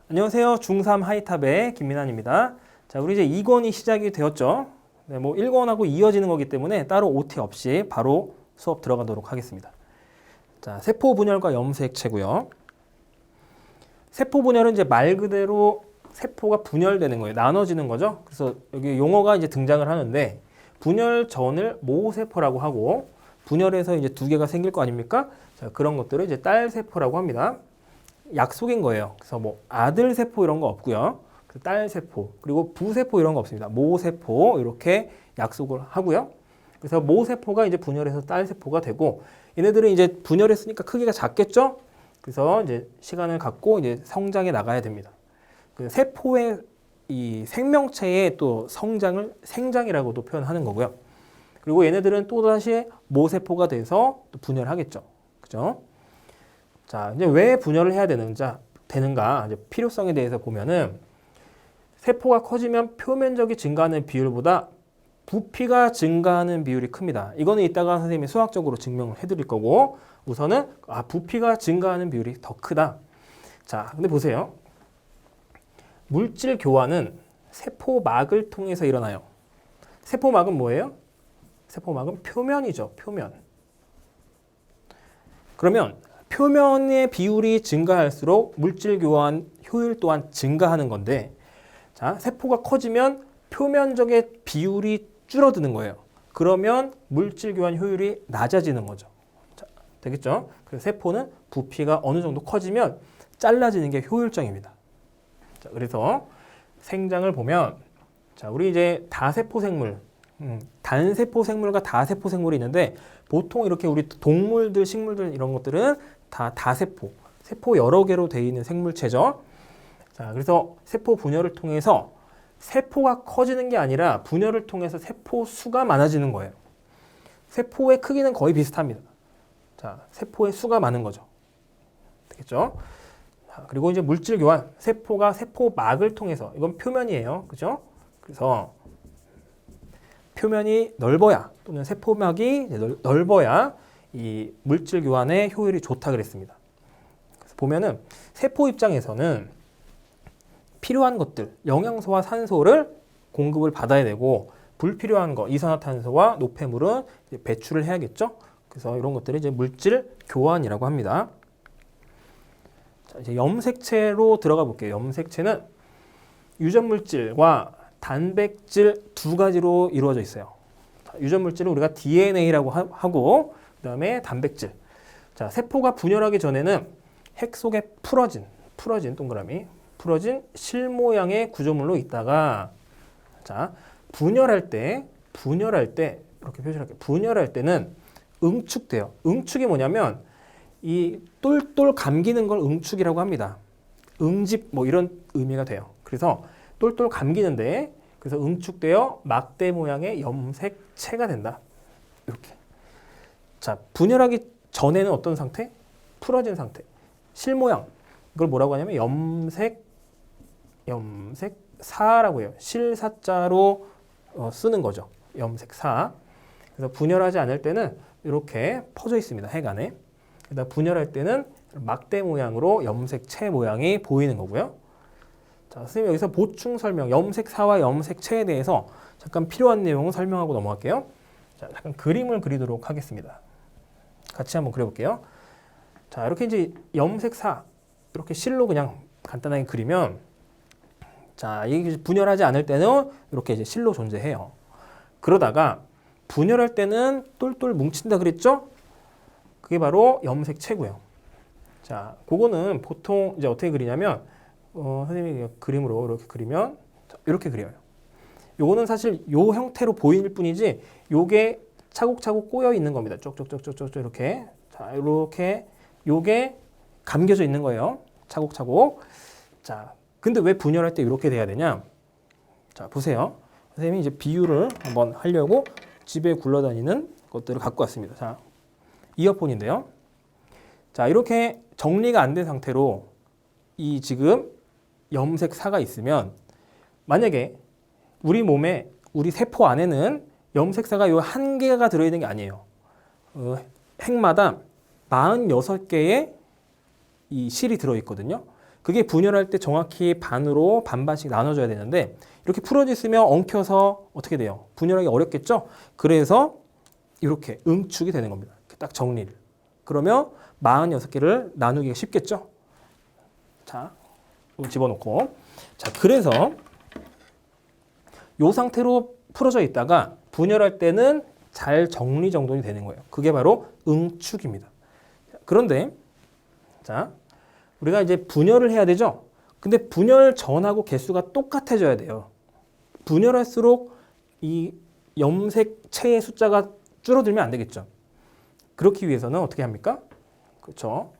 안녕하세요. 중3 하이탑의 김민환입니다. 자, 우리 이제 2권이 시작이 되었죠. 네, 뭐 1권하고 이어지는 거기 때문에 따로 OT 없이 바로 수업 들어가도록 하겠습니다. 자, 세포 분열과 염색체고요. 세포 분열은 이제 말 그대로 세포가 분열되는 거예요. 나눠지는 거죠. 그래서 여기 용어가 이제 등장을 하는데 분열 전을 모세포라고 하고 분열해서 이제 두 개가 생길 거 아닙니까? 자, 그런 것들을 이제 딸세포라고 합니다. 약속인 거예요. 그래서 뭐 아들 세포 이런 거 없고요. 딸 세포 그리고 부세포 이런 거 없습니다. 모세포 이렇게 약속을 하고요. 그래서 모세포가 이제 분열해서 딸 세포가 되고 얘네들은 이제 분열했으니까 크기가 작겠죠. 그래서 이제 시간을 갖고 이제 성장해 나가야 됩니다. 그 세포의 이 생명체의 또 성장을 생장이라고도 표현하는 거고요. 그리고 얘네들은 또 다시 모세포가 돼서 또 분열하겠죠. 그죠? 자, 이제 왜 분열을 해야 되는가 이제 필요성에 대해서 보면은 세포가 커지면 표면적이 증가하는 비율보다 부피가 증가하는 비율이 큽니다. 이거는 이따가 선생님이 수학적으로 증명을 해드릴 거고 우선은 부피가 증가하는 비율이 더 크다. 자, 근데 보세요. 물질 교환은 세포막을 통해서 일어나요. 세포막은 뭐예요? 세포막은 표면이죠. 표면. 그러면 표면의 비율이 증가할수록 물질 교환 효율 또한 증가하는 건데 자, 세포가 커지면 표면적의 비율이 줄어드는 거예요. 그러면 물질 교환 효율이 낮아지는 거죠. 자, 되겠죠? 그래서 세포는 부피가 어느 정도 커지면 잘라지는 게 효율적입니다. 자, 그래서 생장을 보면 자, 우리 이제 다세포 생물 단세포 생물과 다세포 생물이 있는데 보통 이렇게 우리 동물들, 식물들 이런 것들은 다 다세포, 세포 여러 개로 되어 있는 생물체죠. 자, 그래서 세포 분열을 통해서 세포가 커지는 게 아니라 분열을 통해서 세포 수가 많아지는 거예요. 세포의 크기는 거의 비슷합니다. 자, 세포의 수가 많은 거죠. 되겠죠? 자, 그리고 이제 물질 교환, 세포가 세포막을 통해서 이건 표면이에요. 그죠? 그래서 표면이 넓어야 또는 세포막이 넓어야 이 물질 교환의 효율이 좋다 그랬습니다. 그래서 보면은 세포 입장에서는 필요한 것들, 영양소와 산소를 공급을 받아야 되고 불필요한 거, 이산화탄소와 노폐물은 이제 배출을 해야겠죠. 그래서 이런 것들이 이제 물질 교환이라고 합니다. 자, 이제 염색체로 들어가 볼게요. 염색체는 유전물질과 단백질 두 가지로 이루어져 있어요. 유전물질은 우리가 DNA라고 하고 그 다음에 단백질. 자, 세포가 분열하기 전에는 핵 속에 풀어진 동그라미 풀어진 실 모양의 구조물로 있다가 자, 분열할 때 이렇게 표시할게요. 분열할 때는 응축돼요. 응축이 뭐냐면 이 똘똘 감기는 걸 응축이라고 합니다. 응집 뭐 이런 의미가 돼요. 그래서 똘똘 감기는데 그래서 응축되어 막대 모양의 염색체가 된다. 이렇게. 자, 분열하기 전에는 어떤 상태? 풀어진 상태. 실 모양. 이걸 뭐라고 하냐면 염색사라고 해요. 실사자로 쓰는 거죠. 염색사. 그래서 분열하지 않을 때는 이렇게 퍼져 있습니다. 핵 안에. 그다음 분열할 때는 막대 모양으로 염색체 모양이 보이는 거고요. 자, 선생님 여기서 보충 설명, 염색사와 염색체에 대해서 잠깐 필요한 내용을 설명하고 넘어갈게요. 자, 잠깐 그림을 그리도록 하겠습니다. 같이 한번 그려볼게요. 자, 이렇게 이제 염색사 이렇게 실로 그냥 간단하게 그리면 자, 이게 분열하지 않을 때는 이렇게 이제 실로 존재해요. 그러다가 분열할 때는 똘똘 뭉친다 그랬죠? 그게 바로 염색체고요. 자, 그거는 보통 이제 어떻게 그리냐면 선생님이 그림으로 이렇게 그리면 이렇게 그려요. 요거는 사실 요 형태로 보일 뿐이지 요게 차곡차곡 꼬여 있는 겁니다. 쪽쪽쪽쪽쪽 이렇게. 자, 이렇게 요게 감겨져 있는 거예요. 차곡차곡. 자, 근데 왜 분열할 때 이렇게 돼야 되냐? 자, 보세요. 선생님이 이제 비유를 한번 하려고 집에 굴러다니는 것들을 갖고 왔습니다. 자, 이어폰인데요. 자, 이렇게 정리가 안 된 상태로 이 지금 염색사가 있으면 만약에 우리 몸에 우리 세포 안에는 염색사가 요 한 개가 들어있는 게 아니에요. 핵마다 46개의 이 실이 들어있거든요. 그게 분열할 때 정확히 반으로 반반씩 나눠줘야 되는데 이렇게 풀어져 있으면 엉켜서 어떻게 돼요? 분열하기 어렵겠죠? 그래서 이렇게 응축이 되는 겁니다. 딱 정리를. 그러면 46개를 나누기가 쉽겠죠? 자, 이거 집어넣고. 자, 그래서 이 상태로 풀어져 있다가 분열할 때는 잘 정리정돈이 되는 거예요. 그게 바로 응축입니다. 그런데 자, 우리가 이제 분열을 해야 되죠? 근데 분열 전하고 개수가 똑같아져야 돼요. 분열할수록 이 염색체의 숫자가 줄어들면 안 되겠죠. 그렇기 위해서는 어떻게 합니까? 그렇죠.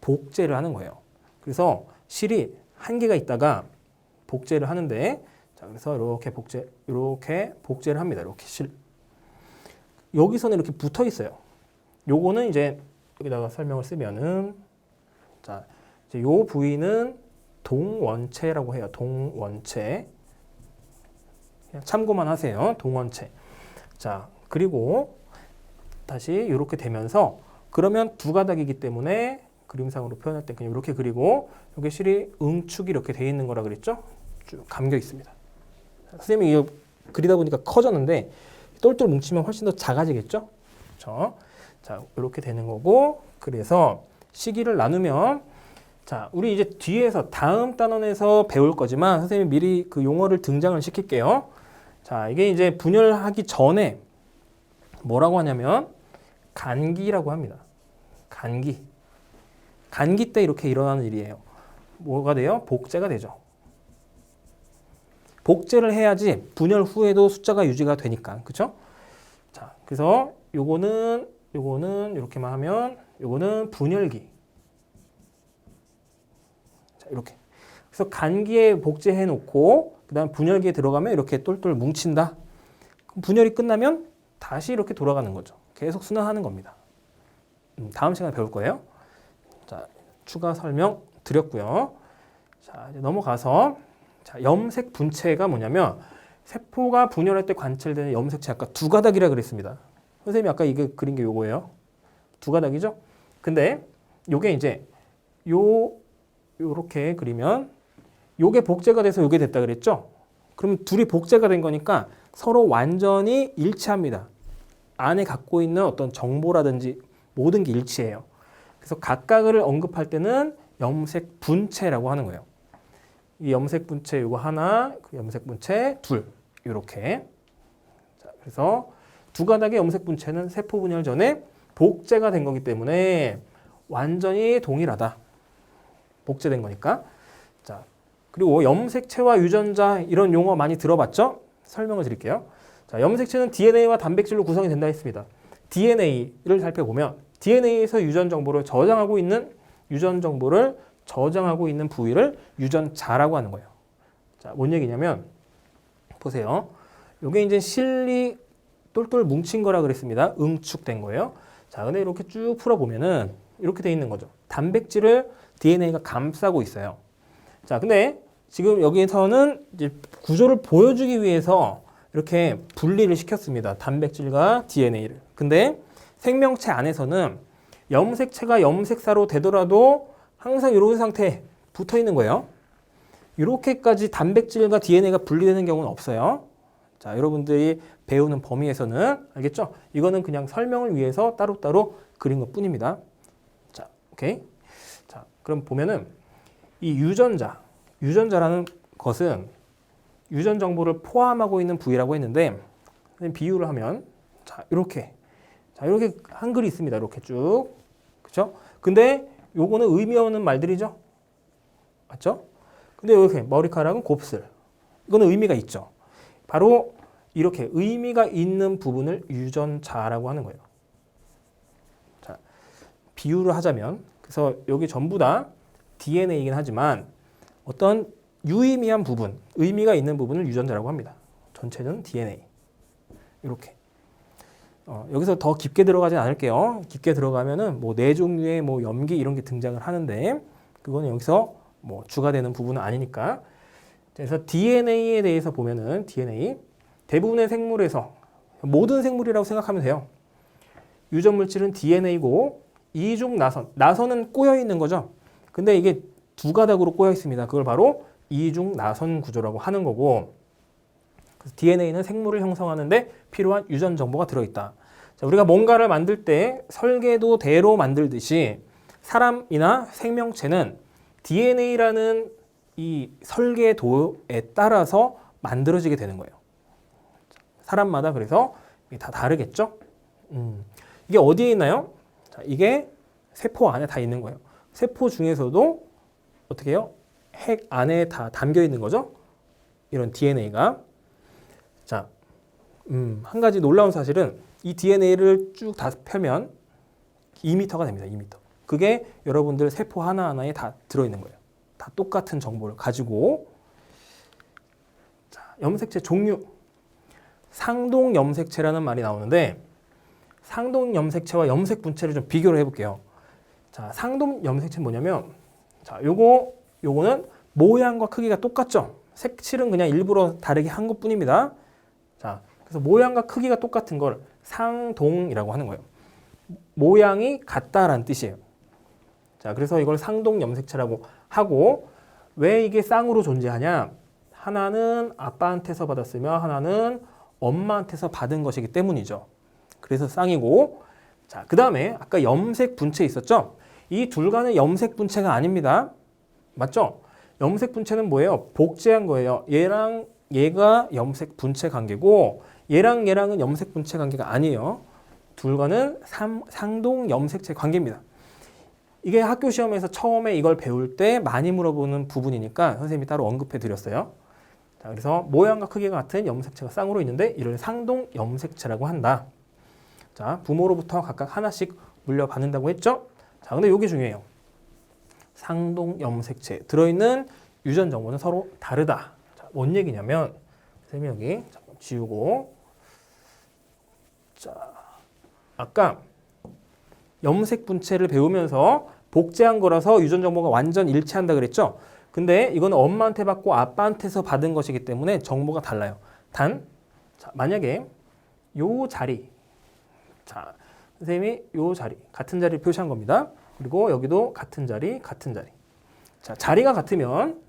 복제를 하는 거예요. 그래서 실이 한 개가 있다가 복제를 하는데, 자, 그래서 이렇게 복제를 합니다. 이렇게 실. 여기서는 이렇게 붙어 있어요. 요거는 이제 여기다가 설명을 쓰면은, 자, 이제 요 부위는 동원체라고 해요. 동원체. 그냥 참고만 하세요. 동원체. 자, 그리고 다시 이렇게 되면서, 그러면 두 가닥이기 때문에 그림상으로 표현할 때 그냥 이렇게 그리고 여기 실이 응축이 이렇게 돼 있는 거라 그랬죠? 쭉 감겨 있습니다. 선생님이 이거 그리다 보니까 커졌는데 똘똘 뭉치면 훨씬 더 작아지겠죠? 그렇죠? 자, 이렇게 되는 거고, 그래서 시기를 나누면, 자, 우리 이제 뒤에서 다음 단원에서 배울 거지만 선생님이 미리 그 용어를 등장을 시킬게요. 자, 이게 이제 분열하기 전에 뭐라고 하냐면 간기라고 합니다. 간기. 간기 때 이렇게 일어나는 일이에요. 뭐가 돼요? 복제가 되죠. 복제를 해야지 분열 후에도 숫자가 유지가 되니까. 그렇죠? 자, 그래서 요거는 이렇게만 하면 요거는 분열기. 자, 이렇게. 그래서 간기에 복제해 놓고 그다음 분열기에 들어가면 이렇게 똘똘 뭉친다. 그럼 분열이 끝나면 다시 이렇게 돌아가는 거죠. 계속 순환하는 겁니다. 다음 시간에 배울 거예요. 자, 추가 설명 드렸고요. 자, 이제 넘어가서, 자, 염색 분체가 뭐냐면 세포가 분열할 때 관찰되는 염색체, 아까 두 가닥이라 그랬습니다. 선생님이 아까 이게 그린 게 요거예요. 두 가닥이죠? 근데 요게 이제 요렇게 그리면 요게 복제가 돼서 요게 됐다 그랬죠? 그럼 둘이 복제가 된 거니까 서로 완전히 일치합니다. 안에 갖고 있는 어떤 정보라든지 모든 게 일치해요. 그래서 각각을 언급할 때는 염색 분체라고 하는 거예요. 이 염색 분체 요거 하나, 그 염색 분체 둘, 이렇게. 자, 그래서 두 가닥의 염색 분체는 세포 분열 전에 복제가 된 거기 때문에 완전히 동일하다. 복제된 거니까. 자, 그리고 염색체와 유전자 이런 용어 많이 들어봤죠? 설명을 드릴게요. 자, 염색체는 DNA와 단백질로 구성이 된다 했습니다. DNA를 살펴보면 DNA에서 유전 정보를 저장하고 있는 부위를 유전자라고 하는 거예요. 자, 뭔 얘기냐면 보세요. 요게 이제 실리 똘똘 뭉친 거라 그랬습니다. 응축된 거예요. 자, 근데 이렇게 쭉 풀어보면은 이렇게 돼 있는 거죠. 단백질을 DNA가 감싸고 있어요. 자, 근데 지금 여기에서는 이제 구조를 보여주기 위해서 이렇게 분리를 시켰습니다. 단백질과 DNA를. 근데 생명체 안에서는 염색체가 염색사로 되더라도 항상 이런 상태에 붙어 있는 거예요. 이렇게까지 단백질과 DNA가 분리되는 경우는 없어요. 자, 여러분들이 배우는 범위에서는 알겠죠? 이거는 그냥 설명을 위해서 따로따로 그린 것 뿐입니다. 자, 오케이. 자, 그럼 보면은 이 유전자라는 것은 유전 정보를 포함하고 있는 부위라고 했는데, 비유를 하면 자, 이렇게 한글이 있습니다. 이렇게 쭉. 그렇죠? 근데 요거는 의미 없는 말들이죠. 맞죠? 근데 이렇게 머리카락은 곱슬. 이거는 의미가 있죠. 바로 이렇게 의미가 있는 부분을 유전자라고 하는 거예요. 자, 비유를 하자면, 그래서 여기 전부 다 DNA이긴 하지만 어떤 유의미한 부분, 의미가 있는 부분을 유전자라고 합니다. 전체는 DNA. 이렇게. 여기서 더 깊게 들어가진 않을게요. 깊게 들어가면은 뭐 네 종류의 뭐 염기 이런 게 등장을 하는데 그거는 여기서 뭐 주가 되는 부분은 아니니까. 그래서 DNA에 대해서 보면은 DNA 대부분의 생물에서 모든 생물이라고 생각하면 돼요. 유전 물질은 DNA고 이중 나선은 꼬여 있는 거죠. 근데 이게 두 가닥으로 꼬여 있습니다. 그걸 바로 이중 나선 구조라고 하는 거고, 그래서 DNA는 생물을 형성하는데 필요한 유전 정보가 들어있다. 자, 우리가 뭔가를 만들 때 설계도대로 만들듯이 사람이나 생명체는 DNA라는 이 설계도에 따라서 만들어지게 되는 거예요. 사람마다 그래서 다 다르겠죠? 이게 어디에 있나요? 자, 이게 세포 안에 다 있는 거예요. 세포 중에서도 어떻게 해요? 핵 안에 다 담겨 있는 거죠? 이런 DNA가. 자, 한 가지 놀라운 사실은 이 DNA를 쭉 다 펴면 2m가 됩니다. 2m. 그게 여러분들 세포 하나하나에 다 들어있는 거예요. 다 똑같은 정보를 가지고. 자, 염색체 종류. 상동 염색체라는 말이 나오는데 상동 염색체와 염색 분체를 좀 비교를 해볼게요. 자, 상동 염색체는 뭐냐면 자, 요거는 모양과 크기가 똑같죠. 색칠은 그냥 일부러 다르게 한 것뿐입니다. 자, 그래서 모양과 크기가 똑같은 걸 상동이라고 하는 거예요. 모양이 같다라는 뜻이에요. 자, 그래서 이걸 상동 염색체라고 하고, 왜 이게 쌍으로 존재하냐? 하나는 아빠한테서 받았으며 하나는 엄마한테서 받은 것이기 때문이죠. 그래서 쌍이고, 자, 그 다음에 아까 염색 분체 있었죠? 이 둘과는 염색 분체가 아닙니다. 맞죠? 염색 분체는 뭐예요? 복제한 거예요. 얘랑 얘가 염색 분체 관계고 얘랑 얘랑은 염색 분체 관계가 아니에요. 둘과는 상동 염색체 관계입니다. 이게 학교 시험에서 처음에 이걸 배울 때 많이 물어보는 부분이니까 선생님이 따로 언급해 드렸어요. 자, 그래서 모양과 크기가 같은 염색체가 쌍으로 있는데 이를 상동 염색체라고 한다. 자, 부모로부터 각각 하나씩 물려받는다고 했죠? 자, 근데 이게 중요해요. 상동 염색체 들어있는 유전 정보는 서로 다르다. 자, 뭔 얘기냐면 선생님이 여기 잠깐 지우고, 자, 아까 염색 분체를 배우면서 복제한 거라서 유전 정보가 완전 일치한다 그랬죠? 근데 이거는 엄마한테 받고 아빠한테서 받은 것이기 때문에 정보가 달라요. 자, 만약에 요 자리, 자, 선생님이 요 자리, 같은 자리를 표시한 겁니다. 그리고 여기도 같은 자리, 같은 자리. 자, 자리가 같으면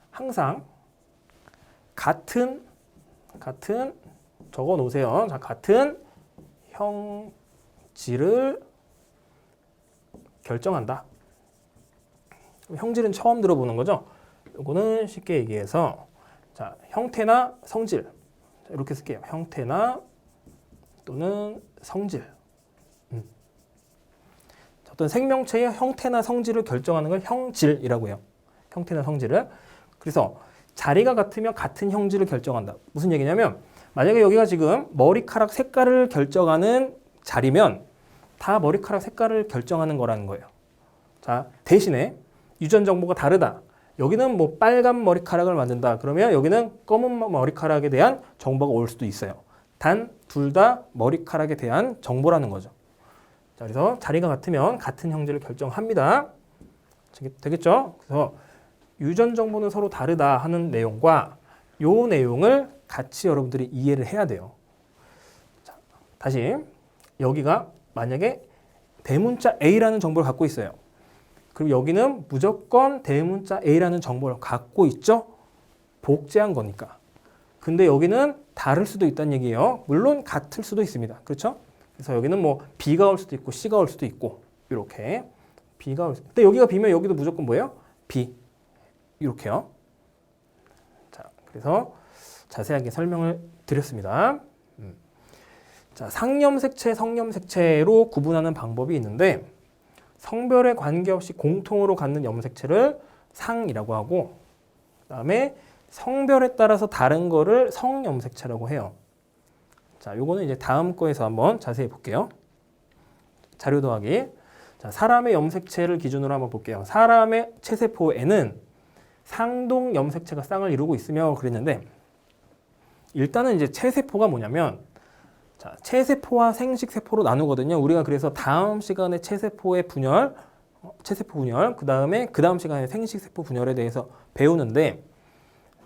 항상 같은 적어 놓으세요. 자, 같은 형질을 결정한다. 형질은 처음 들어보는 거죠. 이거는 쉽게 얘기해서 자, 형태나 성질. 자, 이렇게 쓸게요. 형태나 또는 성질. 어떤 생명체의 형태나 성질을 결정하는 걸 형질이라고 해요. 형태나 성질을. 그래서 자리가 같으면 같은 형질을 결정한다. 무슨 얘기냐면 만약에 여기가 지금 머리카락 색깔을 결정하는 자리면 다 머리카락 색깔을 결정하는 거라는 거예요. 자, 대신에 유전 정보가 다르다. 여기는 뭐 빨간 머리카락을 만든다. 그러면 여기는 검은 머리카락에 대한 정보가 올 수도 있어요. 단 둘 다 머리카락에 대한 정보라는 거죠. 자, 그래서 자리가 같으면 같은 형질을 결정합니다. 되겠죠? 그래서 유전 정보는 서로 다르다 하는 내용과 요 내용을 같이 여러분들이 이해를 해야 돼요. 자, 다시 여기가 만약에 대문자 A라는 정보를 갖고 있어요. 그럼 여기는 무조건 대문자 A라는 정보를 갖고 있죠? 복제한 거니까. 근데 여기는 다를 수도 있다는 얘기예요. 물론 같을 수도 있습니다. 그렇죠? 그래서 여기는 뭐 B가 올 수도 있고 C가 올 수도 있고 이렇게 B가 올 수. 근데 여기가 B면 여기도 무조건 뭐예요? B. 이렇게요. 자, 그래서 자세하게 설명을 드렸습니다. 자, 상염색체, 성염색체로 구분하는 방법이 있는데 성별에 관계없이 공통으로 갖는 염색체를 상이라고 하고 그다음에 성별에 따라서 다른 거를 성염색체라고 해요. 자, 요거는 이제 다음 거에서 한번 자세히 볼게요. 자료 더하기. 자, 사람의 염색체를 기준으로 한번 볼게요. 사람의 체세포에는 상동 염색체가 쌍을 이루고 있으며 그랬는데 일단은 이제 체세포가 뭐냐면 자, 체세포와 생식세포로 나누거든요. 우리가 그래서 다음 시간에 체세포 분열, 그 다음 시간에 생식세포 분열에 대해서 배우는데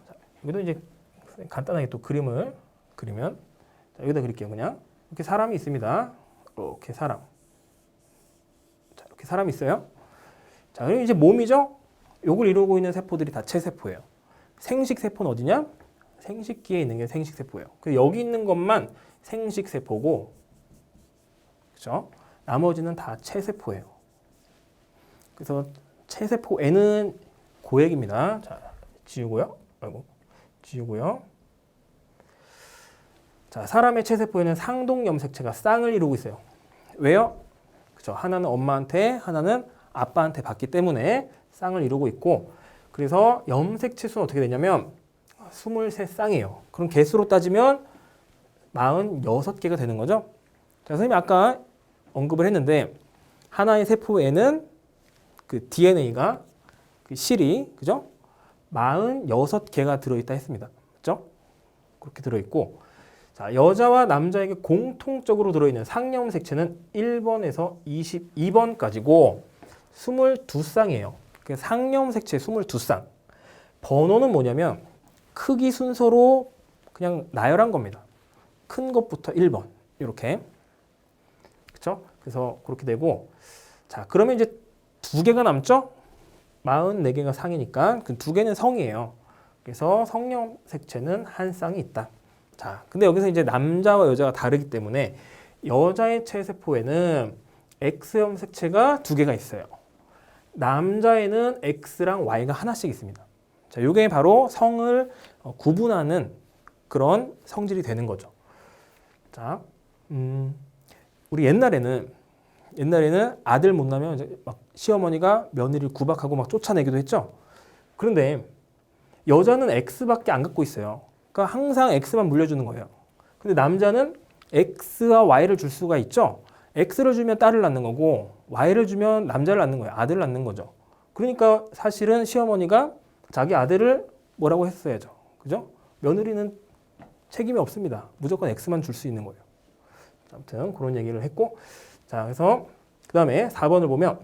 자, 여기도 이제 간단하게 또 그림을 그리면 자, 여기다 그릴게요. 그냥 이렇게 사람이 있습니다. 이렇게 사람. 이렇게 사람이 있어요. 자, 그리고 이제 몸이죠. 요걸 이루고 있는 세포들이 다 체세포예요. 생식세포는 어디냐? 생식기에 있는 게 생식세포예요. 그래서 여기 있는 것만 생식세포고, 그죠? 나머지는 다 체세포예요. 그래서 체세포 N은 고액입니다. 자, 지우고요. 지우고요. 자, 사람의 체세포에는 상동염색체가 쌍을 이루고 있어요. 왜요? 그죠? 하나는 엄마한테, 하나는 아빠한테 받기 때문에 쌍을 이루고 있고, 그래서 염색체 수는 어떻게 되냐면 23쌍이에요. 그럼 개수로 따지면 46개가 되는 거죠. 자, 선생님이 아까 언급을 했는데 하나의 세포에는 그 DNA가 그 실이 그죠? 46개가 들어있다 했습니다. 그죠? 그렇게 들어있고, 자, 여자와 남자에게 공통적으로 들어있는 상염색체는 1번에서 22번까지고 22쌍이에요. 그 상염색체 22쌍. 번호는 뭐냐면 크기 순서로 그냥 나열한 겁니다. 큰 것부터 1번 이렇게. 그렇죠? 그래서 그렇게 되고, 자, 그러면 이제 두 개가 남죠? 44개가 상이니까 그 두 개는 성이에요. 그래서 성염색체는 한 쌍이 있다. 자, 근데 여기서 이제 남자와 여자가 다르기 때문에 여자의 체세포에는 X염색체가 두 개가 있어요. 남자에는 X랑 Y가 하나씩 있습니다. 자, 이게 바로 성을 구분하는 그런 성질이 되는 거죠. 자, 우리 옛날에는 아들 못 낳으면 이제 막 시어머니가 며느리를 구박하고 막 쫓아내기도 했죠. 그런데 여자는 X밖에 안 갖고 있어요. 그러니까 항상 X만 물려주는 거예요. 근데 남자는 X와 Y를 줄 수가 있죠. X를 주면 딸을 낳는 거고 Y를 주면 남자를 낳는 거예요. 아들을 낳는 거죠. 그러니까 사실은 시어머니가 자기 아들을 뭐라고 했어야죠. 그죠? 며느리는 책임이 없습니다. 무조건 X만 줄 수 있는 거예요. 아무튼 그런 얘기를 했고, 자, 그래서 그 다음에 4번을 보면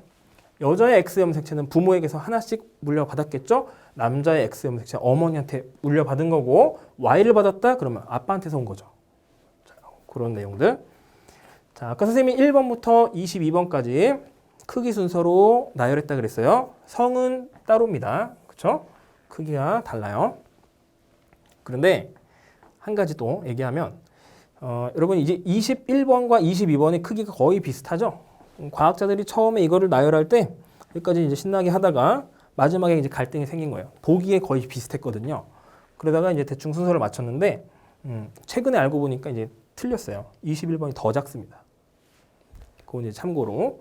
여자의 X염색체는 부모에게서 하나씩 물려받았겠죠? 남자의 X염색체 어머니한테 물려받은 거고, Y를 받았다? 그러면 아빠한테서 온 거죠. 자, 그런 내용들. 자, 아까 선생님이 1번부터 22번까지 크기 순서로 나열했다 그랬어요. 성은 따로입니다. 그렇죠? 크기가 달라요. 그런데 한 가지 또 얘기하면 여러분 이제 21번과 22번의 크기가 거의 비슷하죠? 과학자들이 처음에 이거를 나열할 때 여기까지 이제 신나게 하다가 마지막에 이제 갈등이 생긴 거예요. 보기에 거의 비슷했거든요. 그러다가 이제 대충 순서를 맞췄는데 최근에 알고 보니까 이제 틀렸어요. 21번이 더 작습니다. 그건 이제 참고로.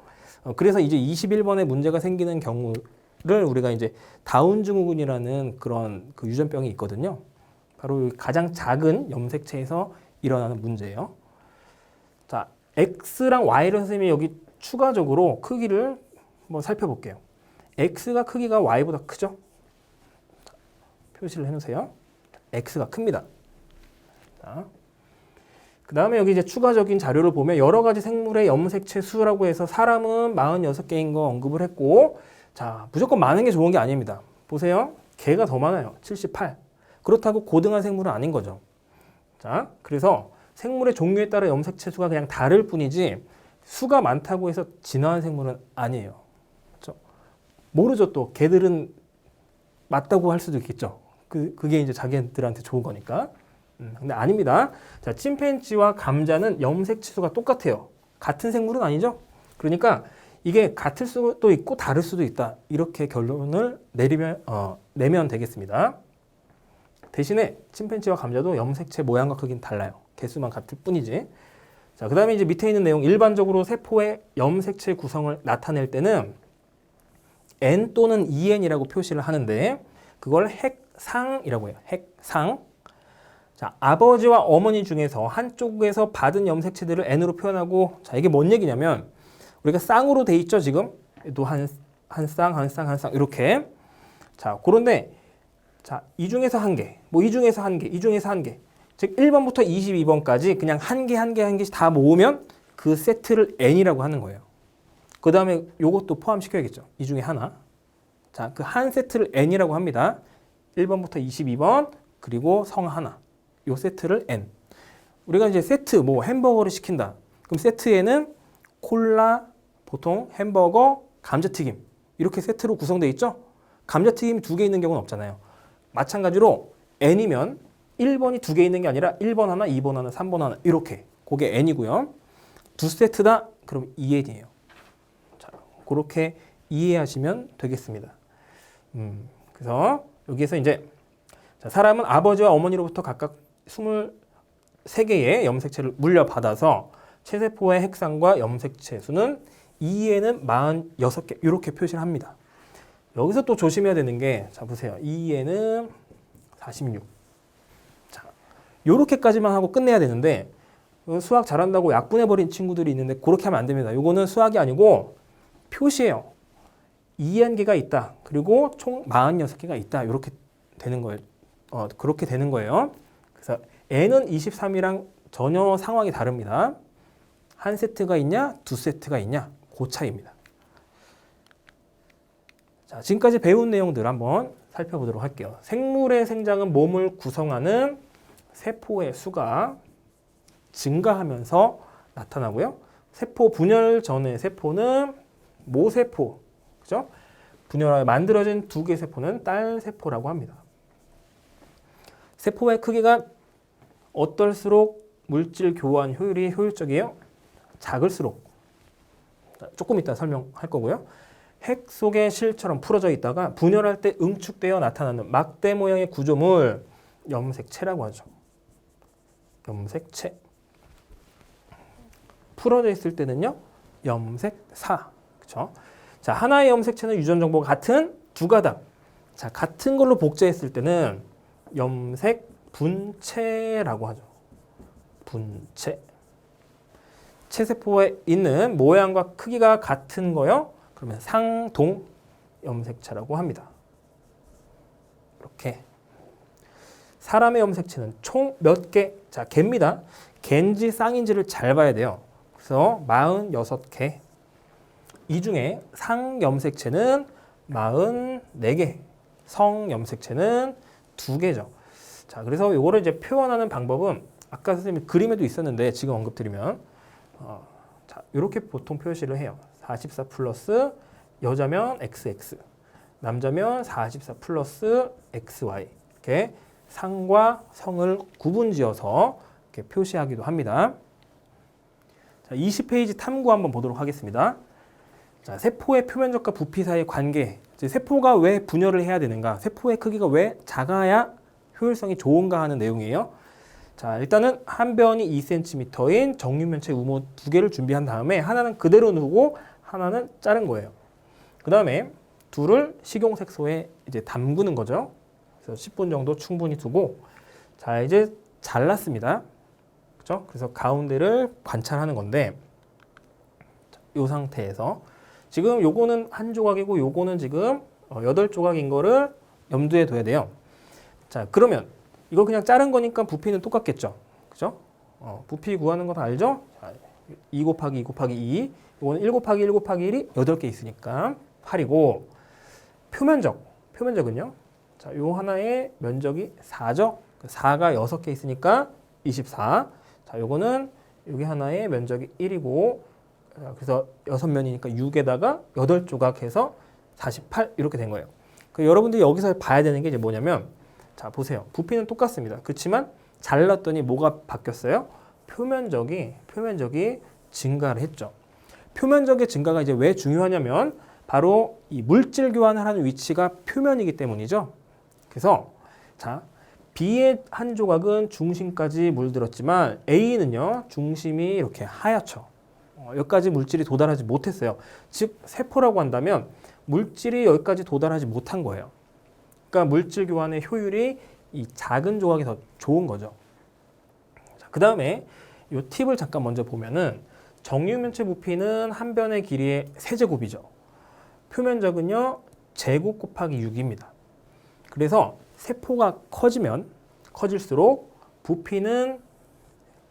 그래서 이제 21번에 문제가 생기는 경우를 우리가 이제 다운 증후군이라는 그런 그 유전병이 있거든요. 바로 가장 작은 염색체에서 일어나는 문제예요. 자, X랑 Y를 선생님이 여기 추가적으로 크기를 한번 살펴볼게요. X가 크기가 Y보다 크죠? 자, 표시를 해놓으세요. X가 큽니다. 자, 그 다음에 여기 이제 추가적인 자료를 보면 여러 가지 생물의 염색체 수라고 해서 사람은 46개인 거 언급을 했고, 자, 무조건 많은 게 좋은 게 아닙니다. 보세요. 개가 더 많아요. 78. 그렇다고 고등한 생물은 아닌 거죠. 자, 그래서 생물의 종류에 따라 염색체 수가 그냥 다를 뿐이지 수가 많다고 해서 진화한 생물은 아니에요. 그렇죠? 모르죠. 또 개들은 맞다고 할 수도 있겠죠. 그게 이제 자기들한테 좋은 거니까. 근데 아닙니다. 자, 침팬지와 감자는 염색체 수가 똑같아요. 같은 생물은 아니죠. 그러니까 이게 같을 수도 있고 다를 수도 있다. 이렇게 결론을 내면 되겠습니다. 대신에 침팬지와 감자도 염색체 모양과 크기는 달라요. 개수만 같을 뿐이지. 자, 그 다음에 이제 밑에 있는 내용, 일반적으로 세포의 염색체 구성을 나타낼 때는 N 또는 EN이라고 표시를 하는데 그걸 핵상이라고 해요. 핵상. 자, 아버지와 어머니 중에서 한쪽에서 받은 염색체들을 N으로 표현하고, 자, 이게 뭔 얘기냐면 우리가 쌍으로 돼 있죠, 지금? 또 한 쌍 이렇게. 자, 그런데 자, 이 중에서 한 개, 뭐 이 중에서 한 개, 이 중에서 한 개. 즉 1번부터 22번까지 그냥 한 개씩 다 모으면 그 세트를 N이라고 하는 거예요. 그 다음에 요것도 포함시켜야겠죠. 이 중에 하나. 자, 그 한 세트를 N이라고 합니다. 1번부터 22번, 그리고 성 하나. 요 세트를 N. 우리가 이제 세트, 뭐 햄버거를 시킨다. 그럼 세트에는 콜라, 보통 햄버거, 감자튀김 이렇게 세트로 구성되어 있죠? 감자튀김이 2개 있는 경우는 없잖아요. 마찬가지로 n이면 1번이 2개 있는 게 아니라 1번 하나, 2번 하나, 3번 하나 이렇게 그게 n이고요. 2세트다? 그럼 2n이에요. 자, 그렇게 이해하시면 되겠습니다. 그래서 여기에서 이제 자, 사람은 아버지와 어머니로부터 각각 23개의 염색체를 물려받아서 체세포의 핵상과 염색체 수는 2에는 46개 이렇게 표시를 합니다. 여기서 또 조심해야 되는 게 자 보세요. 2에는 46. 자, 요렇게까지만 하고 끝내야 되는데 수학 잘한다고 약분해버린 친구들이 있는데 그렇게 하면 안 됩니다. 요거는 수학이 아니고 표시예요. 2N개가 있다. 그리고 총 46개가 있다. 이렇게 되는 거예요. 그렇게 되는 거예요. 그래서 N은 23이랑 전혀 상황이 다릅니다. 한 세트가 있냐, 2세트가 있냐, 그 차이입니다. 자, 지금까지 배운 내용들 한번 살펴보도록 할게요. 생물의 생장은 몸을 구성하는 세포의 수가 증가하면서 나타나고요. 세포 분열 전의 세포는 모세포, 그죠? 분열하여 만들어진 2개의 세포는 딸세포라고 합니다. 세포의 크기가 어떨수록 물질 교환 효율이 효율적이에요? 작을수록. 조금 이따 설명할 거고요. 핵 속의 실처럼 풀어져 있다가 분열할 때 응축되어 나타나는 막대 모양의 구조물, 염색체라고 하죠. 염색체. 풀어져 있을 때는요, 염색사. 그렇죠? 자, 하나의 염색체는 유전 정보가 같은 2가닥. 자, 같은 걸로 복제했을 때는 염색 분체라고 하죠. 분체. 체세포에 있는 모양과 크기가 같은 거요. 그러면 상동 염색체라고 합니다. 이렇게. 사람의 염색체는 총 몇 개? 자, 개입니다. 개인지 쌍인지를 잘 봐야 돼요. 그래서 46개. 이 중에 상염색체는 44개, 성염색체는 2개죠. 자, 그래서 이거를 이제 표현하는 방법은 아까 선생님이 그림에도 있었는데 지금 언급드리면 자, 이렇게 보통 표시를 해요. 44 플러스 여자면 XX, 남자면 44 플러스 XY 이렇게 상과 성을 구분지어서 이렇게 표시하기도 합니다. 자, 20페이지 탐구 한번 보도록 하겠습니다. 자, 세포의 표면적과 부피 사이의 관계. 세포가 왜 분열을 해야 되는가? 세포의 크기가 왜 작아야 효율성이 좋은가 하는 내용이에요. 자, 일단은 한 변이 2cm인 정육면체 우모 2개를 준비한 다음에 하나는 그대로 두고 하나는 자른 거예요. 그 다음에 둘을 식용색소에 이제 담그는 거죠. 그래서 10분 정도 충분히 두고 자, 이제 잘랐습니다. 그렇죠? 그래서 가운데를 관찰하는 건데 이 상태에서 지금 요거는 한 조각이고 요거는 지금 8조각인 거를 염두에 둬야 돼요. 자, 그러면 이거 그냥 자른 거니까 부피는 똑같겠죠. 그죠? 부피 구하는 거 다 알죠? 자, 2 곱하기 2 곱하기 2. 이거는 1 곱하기 1 곱하기 1이 8개 있으니까 8이고 표면적은요. 자, 요 하나의 면적이 4죠. 4가 6개 있으니까 24. 자, 요거는 여기 하나의 면적이 1이고 그래서 6면이니까 6에다가 8조각 해서 48 이렇게 된 거예요. 여러분들이 여기서 봐야 되는 게 이제 뭐냐면 자, 보세요. 부피는 똑같습니다. 그렇지만 잘랐더니 뭐가 바뀌었어요? 표면적이 증가를 했죠. 표면적의 증가가 이제 왜 중요하냐면 바로 이 물질 교환을 하는 위치가 표면이기 때문이죠. 그래서 자, B의 한 조각은 중심까지 물들었지만 A는요, 중심이 이렇게 하얗죠. 여기까지 물질이 도달하지 못했어요. 즉, 세포라고 한다면 물질이 여기까지 도달하지 못한 거예요. 그러니까 물질 교환의 효율이 이 작은 조각이 더 좋은 거죠. 그 다음에 이 팁을 잠깐 먼저 보면은 정육면체 부피는 한 변의 길이의 세제곱이죠. 표면적은요, 제곱 곱하기 6입니다. 그래서 세포가 커질수록 부피는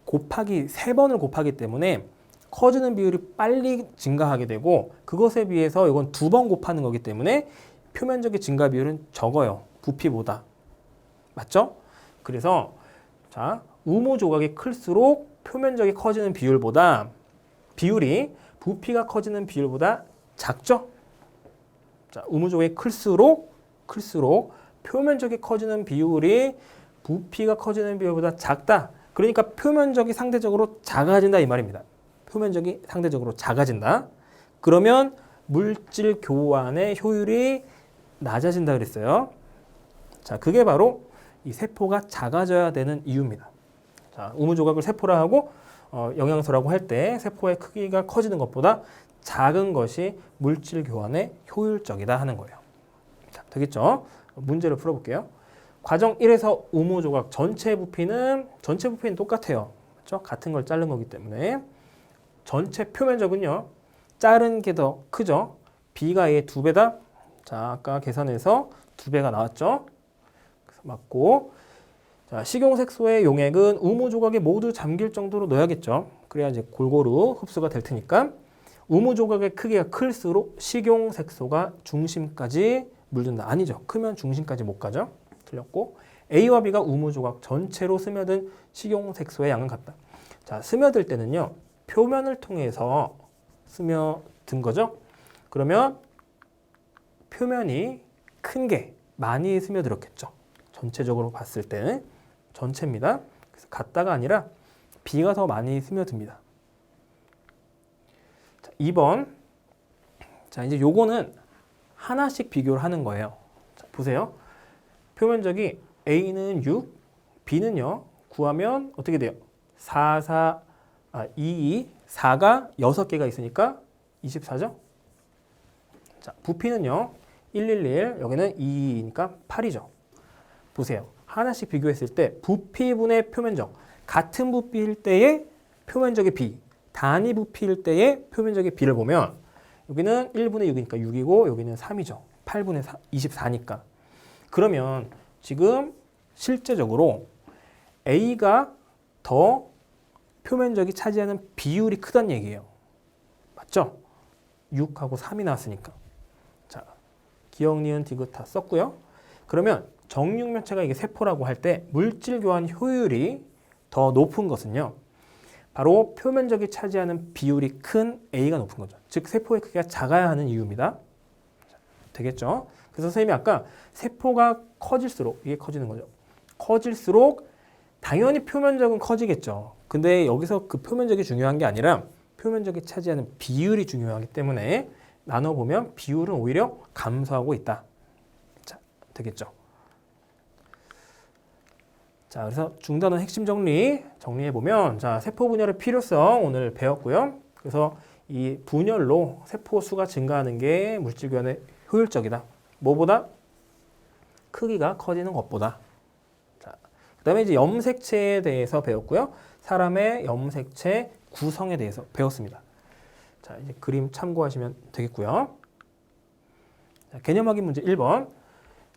곱하기 3번을 곱하기 때문에 커지는 비율이 빨리 증가하게 되고 그것에 비해서 이건 2번 곱하는 거기 때문에 표면적의 증가 비율은 적어요. 부피보다. 맞죠? 그래서 자, 우모 조각이 클수록 표면적이 커지는 비율이 부피가 커지는 비율보다 작죠? 자, 우무조각이 클수록 표면적이 커지는 비율이 부피가 커지는 비율보다 작다. 그러니까 표면적이 상대적으로 작아진다 이 말입니다. 표면적이 상대적으로 작아진다. 그러면 물질 교환의 효율이 낮아진다 그랬어요. 자, 그게 바로 이 세포가 작아져야 되는 이유입니다. 자, 우무조각을 세포라 하고 영양소라고 할 때 세포의 크기가 커지는 것보다 작은 것이 물질 교환에 효율적이다 하는 거예요. 자, 되겠죠? 문제를 풀어볼게요. 과정 1에서 우무조각 전체 부피는 똑같아요. 그렇죠? 같은 걸 자른 거기 때문에 전체 표면적은요. 자른 게 더 크죠? B가 A의 2배다. 자, 아까 계산해서 2배가 나왔죠? 그래서 맞고. 자, 식용색소의 용액은 우무조각에 모두 잠길 정도로 넣어야겠죠? 그래야 이제 골고루 흡수가 될 테니까. 우무조각의 크기가 클수록 식용색소가 중심까지 물든다. 아니죠. 크면 중심까지 못 가죠. 틀렸고. A와 B가 우무조각 전체로 스며든 식용색소의 양은 같다. 자, 스며들 때는요. 표면을 통해서 스며든 거죠. 그러면 표면이 큰 게 많이 스며들었겠죠. 전체적으로 봤을 때는 전체입니다. 그래서 같다가 아니라 B가 더 많이 스며듭니다. 자, 2번. 자, 이제 요거는 하나씩 비교를 하는 거예요. 자, 보세요. 표면적이 A는 6, B는요. 구하면 어떻게 돼요? 4가 6개가 있으니까 24죠? 자, 부피는요. 111, 여기는 2니까 8이죠. 보세요. 하나씩 비교했을 때 부피분의 표면적, 같은 부피일 때의 표면적의 B, 단위 부피일 때의 표면적의 B를 보면 여기는 1분의 6이니까 6이고 여기는 3이죠. 8분의 24니까. 그러면 지금 실제적으로 A가 더 표면적이 차지하는 비율이 크다는 얘기예요. 맞죠? 6하고 3이 나왔으니까. 자, 기억, 니은, 디귿 다 썼고요. 그러면 정육면체가 이게 세포라고 할 때 물질 교환 효율이 더 높은 것은요. 바로 표면적이 차지하는 비율이 큰 A가 높은 거죠. 즉 세포의 크기가 작아야 하는 이유입니다. 되겠죠? 그래서 선생님이 아까 세포가 커질수록 이게 커지는 거죠. 커질수록 당연히 표면적은 커지겠죠. 근데 여기서 그 표면적이 중요한 게 아니라 표면적이 차지하는 비율이 중요하기 때문에 나눠보면 비율은 오히려 감소하고 있다. 자, 되겠죠? 자, 그래서 중단원 핵심 정리해보면, 자, 세포 분열의 필요성 오늘 배웠고요. 그래서 이 분열로 세포 수가 증가하는 게 물질 교환에 효율적이다. 뭐보다? 크기가 커지는 것보다. 자, 그 다음에 이제 염색체에 대해서 배웠고요. 사람의 염색체 구성에 대해서 배웠습니다. 자, 이제 그림 참고하시면 되겠고요. 자, 개념 확인 문제 1번.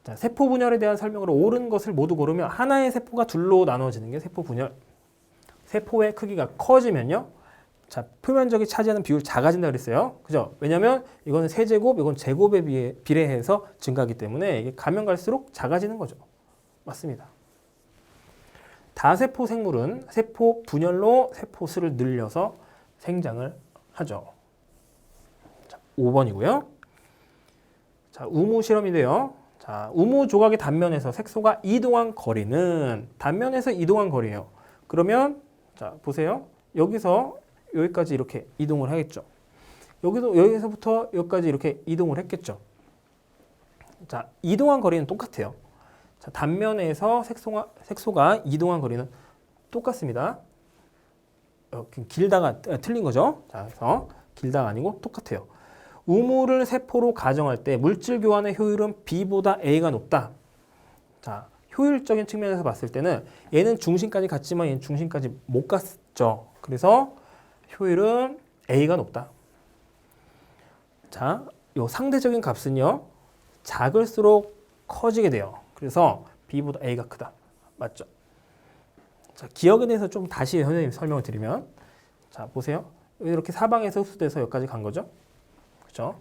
자, 세포 분열에 대한 설명으로 옳은 것을 모두 고르면 하나의 세포가 둘로 나눠지는 게 세포 분열. 세포의 크기가 커지면요. 자, 표면적이 차지하는 비율 작아진다 그랬어요. 그죠? 왜냐면 이거는 세제곱, 이건 제곱에 비례해서 증가하기 때문에 이게 가면 갈수록 작아지는 거죠. 맞습니다. 다세포 생물은 세포 분열로 세포 수를 늘려서 생장을 하죠. 자, 5번이고요. 자, 우무 실험인데요. 자, 우무 조각의 단면에서 색소가 이동한 거리는 단면에서 이동한 거리예요. 그러면 자, 보세요. 여기서 여기까지 이렇게 이동을 하겠죠. 여기서부터 여기까지 이렇게 이동을 했겠죠. 자, 이동한 거리는 똑같아요. 자, 단면에서 색소가 이동한 거리는 똑같습니다. 길다가 틀린 거죠. 자, 그래서 길다가 아니고 똑같아요. 우무를 세포로 가정할 때 물질 교환의 효율은 B보다 A가 높다. 자, 효율적인 측면에서 봤을 때는 얘는 중심까지 갔지만 얘는 중심까지 못 갔죠. 그래서 효율은 A가 높다. 자, 요 상대적인 값은요. 작을수록 커지게 돼요. 그래서 B보다 A가 크다. 맞죠? 자, 기억에 대해서 좀 다시 선생님 설명을 드리면 자, 보세요. 이렇게 사방에서 흡수돼서 여기까지 간 거죠. 그렇죠?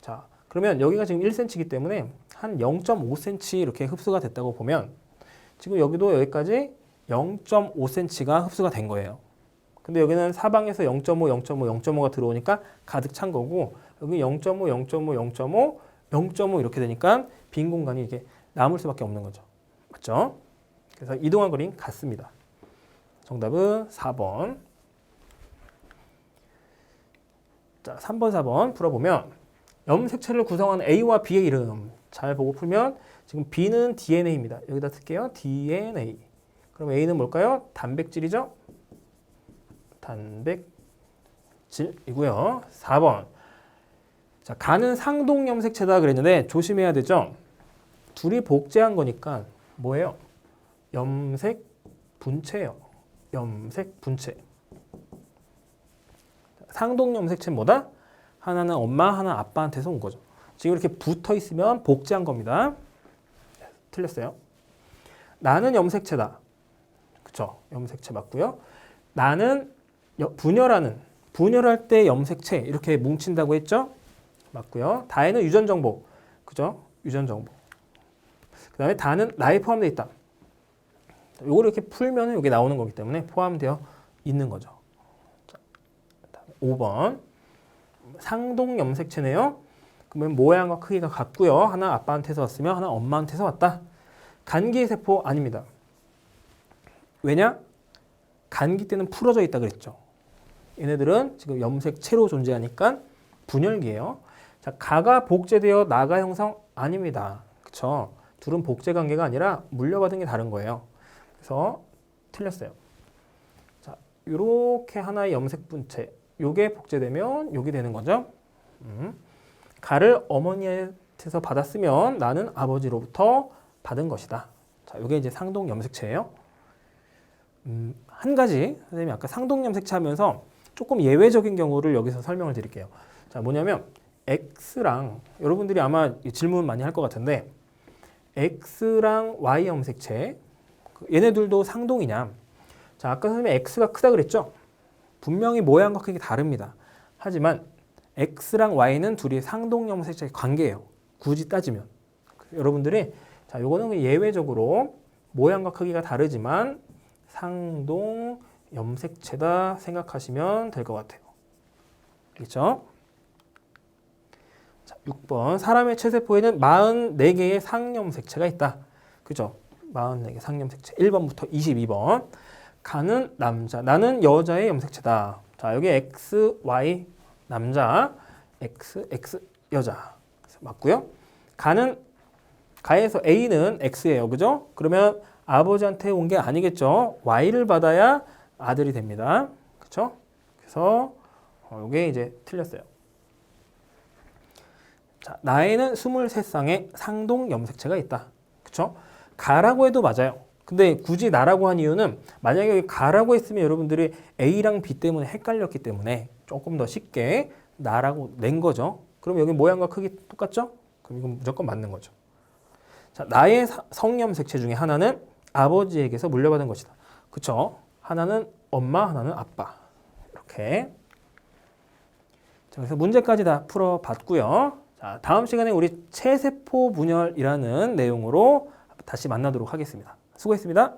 자, 그러면 여기가 지금 1cm이기 때문에 한 0.5cm 이렇게 흡수가 됐다고 보면 지금 여기도 여기까지 0.5cm가 흡수가 된 거예요. 근데 여기는 사방에서 0.5, 0.5, 0.5가 들어오니까 가득 찬 거고 여기 0.5, 0.5, 0.5, 0.5 이렇게 되니까 빈 공간이 이게 남을 수밖에 없는 거죠. 맞죠? 그래서 이동한 거리는 같습니다. 정답은 4번. 자, 3번, 4번 풀어보면 염색체를 구성하는 A와 B의 이름 잘 보고 풀면 지금 B는 DNA입니다. 여기다 쓸게요. DNA. 그럼 A는 뭘까요? 단백질이죠? 단백질이고요. 4번. 자, 간은 상동 염색체다 그랬는데 조심해야 되죠? 둘이 복제한 거니까 뭐예요? 염색 분체예요. 염색 분체. 상동 염색체는 뭐다? 하나는 엄마, 하나는 아빠한테서 온 거죠. 지금 이렇게 붙어 있으면 복제한 겁니다. 틀렸어요. 나는 염색체다. 그쵸? 염색체 맞고요. 나는 분열할 때 염색체 이렇게 뭉친다고 했죠? 맞고요. 다에는 유전 정보. 그죠? 유전 정보. 그 다음에 다는 나에 포함되어 있다. 요걸 이렇게 풀면 여기 나오는 거기 때문에 포함되어 있는 거죠. 자, 5번. 상동 염색체네요. 그러면 모양과 크기가 같고요. 하나 아빠한테서 왔으면 하나 엄마한테서 왔다. 간기세포 아닙니다. 왜냐? 간기 때는 풀어져 있다 그랬죠. 얘네들은 지금 염색체로 존재하니까 분열기예요. 자, 가가 복제되어 나가 형성 아닙니다. 그쵸? 둘은 복제 관계가 아니라 물려받은 게 다른 거예요. 그래서 틀렸어요. 자, 요렇게 하나의 염색 분체, 요게 복제되면 요게 되는 거죠. 가를 어머니한테서 받았으면 나는 아버지로부터 받은 것이다. 자, 요게 이제 상동 염색체예요. 한 가지 선생님이 아까 상동 염색체 하면서 조금 예외적인 경우를 여기서 설명을 드릴게요. 자, 뭐냐면 X랑 여러분들이 아마 질문 많이 할 것 같은데 X랑 Y 염색체 얘네들도 상동이냐? 자, 아까 선생님이 X가 크다 그랬죠? 분명히 모양과 크기 다릅니다. 하지만 X랑 Y는 둘이 상동 염색체 관계예요. 굳이 따지면. 여러분들이 자, 요거는 예외적으로 모양과 크기가 다르지만 상동 염색체다 생각하시면 될 것 같아요. 알겠죠? 자, 6번. 사람의 체세포에는 44개의 상염색체가 있다. 그죠? 44개 상염색체. 1번부터 22번. 간은 남자, 나는 여자의 염색체다. 자, 여기 X, Y 남자, X, X 여자. 맞고요. 가에서 A는 X예요. 그죠? 그러면 아버지한테 온 게 아니겠죠. Y를 받아야 아들이 됩니다. 그렇죠? 그래서 이게 이제 틀렸어요. 자, 나에는 23쌍의 상동 염색체가 있다. 그렇죠? 가라고 해도 맞아요. 근데 굳이 나라고 한 이유는 만약에 여기 가라고 했으면 여러분들이 A랑 B 때문에 헷갈렸기 때문에 조금 더 쉽게 나라고 낸 거죠. 그럼 여기 모양과 크기 똑같죠? 그럼 이건 무조건 맞는 거죠. 자, 나의 성염색체 중에 하나는 아버지에게서 물려받은 것이다. 그쵸? 하나는 엄마, 하나는 아빠. 이렇게. 자, 그래서 문제까지 다 풀어봤고요. 자, 다음 시간에 우리 체세포 분열이라는 내용으로 다시 만나도록 하겠습니다. 수고했습니다.